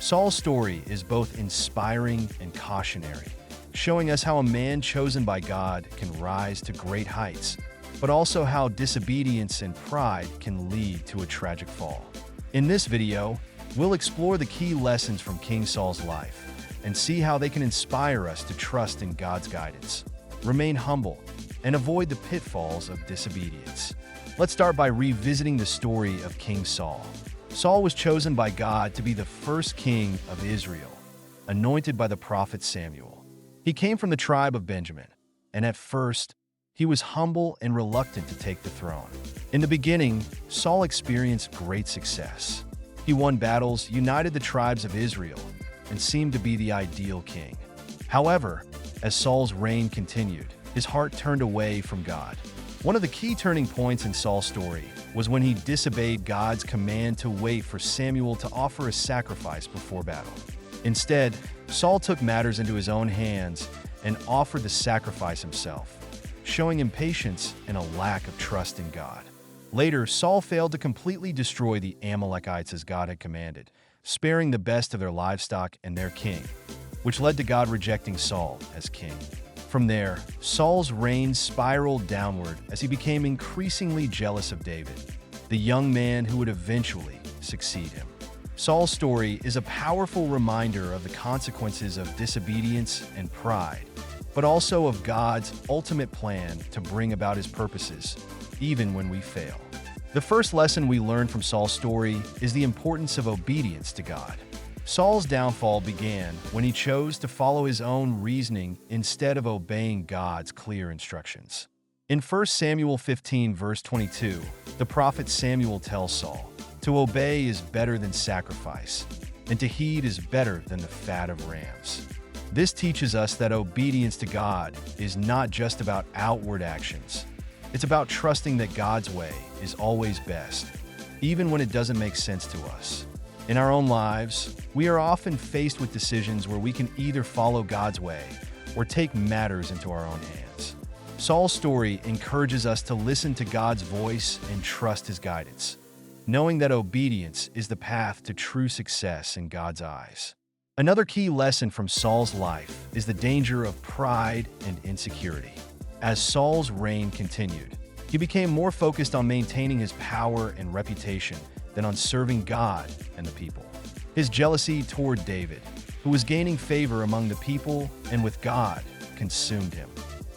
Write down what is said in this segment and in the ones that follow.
Saul's story is both inspiring and cautionary, showing us how a man chosen by God can rise to great heights, but also how disobedience and pride can lead to a tragic fall. In this video, we'll explore the key lessons from King Saul's life and see how they can inspire us to trust in God's guidance, remain humble, and avoid the pitfalls of disobedience. Let's start by revisiting the story of King Saul. Saul was chosen by God to be the first king of Israel, anointed by the prophet Samuel. He came from the tribe of Benjamin, and at first, he was humble and reluctant to take the throne. In the beginning, Saul experienced great success. He won battles, united the tribes of Israel, and seemed to be the ideal king. However, as Saul's reign continued, his heart turned away from God. One of the key turning points in Saul's story was when he disobeyed God's command to wait for Samuel to offer a sacrifice before battle. Instead, Saul took matters into his own hands and offered the sacrifice himself, showing impatience and a lack of trust in God. Later, Saul failed to completely destroy the Amalekites as God had commanded, sparing the best of their livestock and their king, which led to God rejecting Saul as king. From there, Saul's reign spiraled downward as he became increasingly jealous of David, the young man who would eventually succeed him. Saul's story is a powerful reminder of the consequences of disobedience and pride, but also of God's ultimate plan to bring about his purposes, even when we fail. The first lesson we learn from Saul's story is the importance of obedience to God. Saul's downfall began when he chose to follow his own reasoning instead of obeying God's clear instructions. In 1 Samuel 15, verse 22, the prophet Samuel tells Saul, "To obey is better than sacrifice, and to heed is better than the fat of rams." This teaches us that obedience to God is not just about outward actions. It's about trusting that God's way is always best, even when it doesn't make sense to us. In our own lives, we are often faced with decisions where we can either follow God's way or take matters into our own hands. Saul's story encourages us to listen to God's voice and trust his guidance, knowing that obedience is the path to true success in God's eyes. Another key lesson from Saul's life is the danger of pride and insecurity. As Saul's reign continued, he became more focused on maintaining his power and reputation than on serving God and the people. His jealousy toward David, who was gaining favor among the people and with God, consumed him.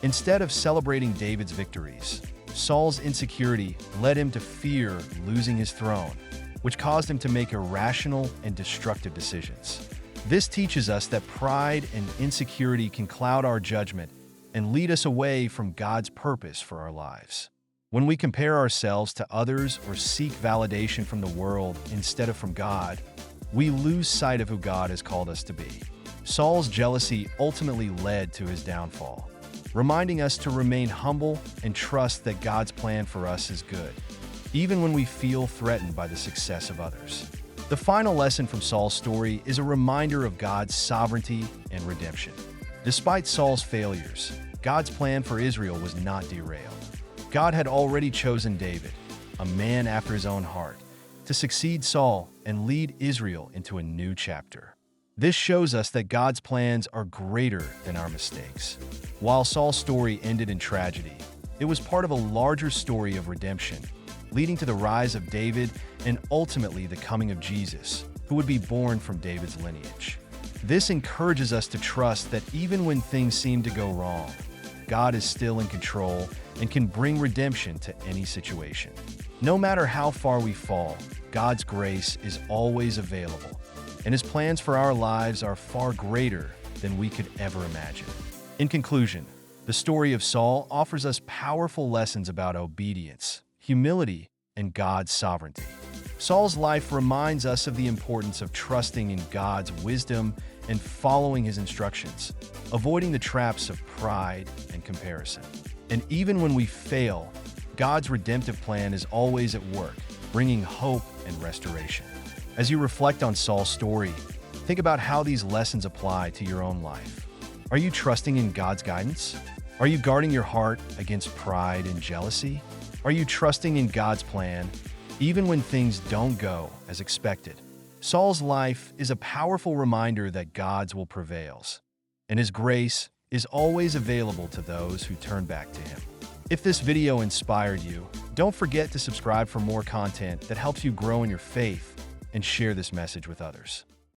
Instead of celebrating David's victories, Saul's insecurity led him to fear losing his throne, which caused him to make irrational and destructive decisions. This teaches us that pride and insecurity can cloud our judgment and lead us away from God's purpose for our lives. When we compare ourselves to others or seek validation from the world instead of from God, we lose sight of who God has called us to be. Saul's jealousy ultimately led to his downfall, reminding us to remain humble and trust that God's plan for us is good, even when we feel threatened by the success of others. The final lesson from Saul's story is a reminder of God's sovereignty and redemption. Despite Saul's failures, God's plan for Israel was not derailed. God had already chosen David, a man after his own heart, to succeed Saul and lead Israel into a new chapter. This shows us that God's plans are greater than our mistakes. While Saul's story ended in tragedy, it was part of a larger story of redemption, leading to the rise of David and ultimately the coming of Jesus, who would be born from David's lineage. This encourages us to trust that even when things seem to go wrong, God is still in control and can bring redemption to any situation. No matter how far we fall, God's grace is always available, and his plans for our lives are far greater than we could ever imagine. In conclusion, the story of Saul offers us powerful lessons about obedience, humility, and God's sovereignty. Saul's life reminds us of the importance of trusting in God's wisdom and following his instructions, avoiding the traps of pride and comparison. And even when we fail, God's redemptive plan is always at work, bringing hope and restoration. As you reflect on Saul's story, think about how these lessons apply to your own life. Are you trusting in God's guidance? Are you guarding your heart against pride and jealousy? Are you trusting in God's plan, even when things don't go as expected? Saul's life is a powerful reminder that God's will prevails, and His grace is always available to those who turn back to Him. If this video inspired you, don't forget to subscribe for more content that helps you grow in your faith and share this message with others.